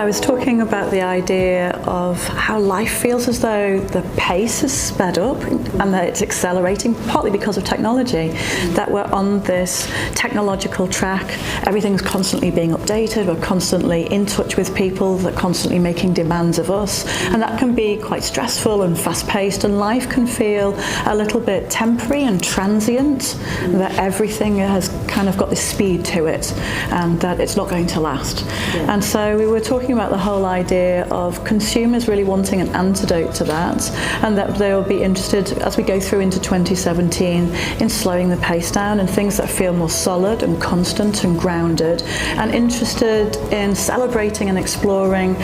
I was talking about the idea of how life feels as though the pace has sped up and that it's accelerating, partly because of technology, that we're on this technological track. Everything's constantly being updated, we're constantly in touch with people, they're constantly making demands of us, and that can be quite stressful and fast-paced, and life can feel a little bit temporary and transient, that everything has kind of got this speed to it and that it's not going to last. And so we were talking about the whole idea of consumers really wanting an antidote to that, and that they will be interested, as we go through into 2017, in slowing the pace down and things that feel more solid and constant and grounded, and interested in celebrating and exploring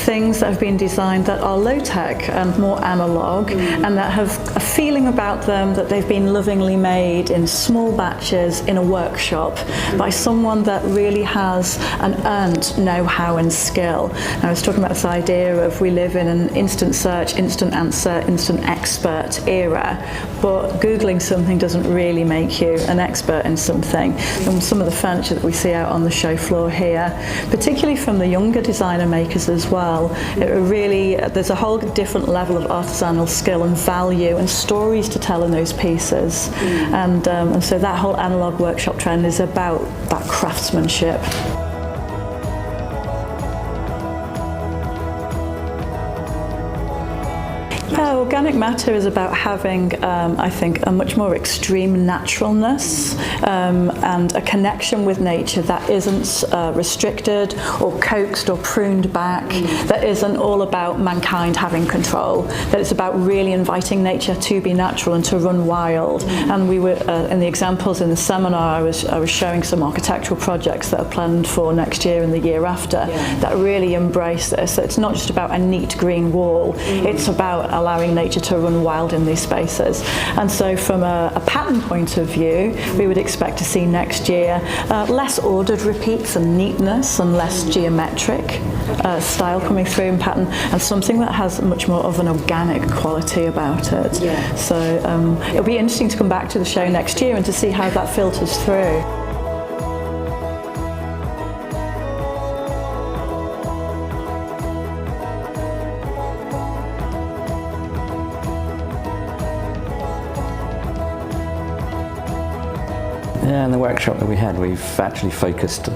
things that have been designed that are low-tech and more analog, and that have a feeling about them that they've been lovingly made in small batches in a workshop by someone that really has an earned know-how and skill. And I was talking about this idea of we live in an instant search, instant answer, instant expert era, but Googling something doesn't really make you an expert in something. And some of the furniture that we see out on the show floor here, particularly from the younger designer makers as well, it really, there's a whole different level of artisanal skill and value and stories to tell in those pieces. And so that whole analog workshop trend is about that craftsmanship. Yeah, organic matter is about having, I think, a much more extreme naturalness and a connection with nature that isn't restricted or coaxed or pruned back, that isn't all about mankind having control, that it's about really inviting nature to be natural and to run wild. And we were, in the examples in the seminar, I was showing some architectural projects that are planned for next year and the year after that really embrace this. So it's not just about a neat green wall, it's about allowing nature to run wild in these spaces. And so from a pattern point of view, we would expect to see next year less ordered repeats and neatness and less geometric style coming through in pattern, and something that has much more of an organic quality about it. So it'll be interesting to come back to the show next year and to see how that filters through. Yeah, in the workshop that we had, we've actually focused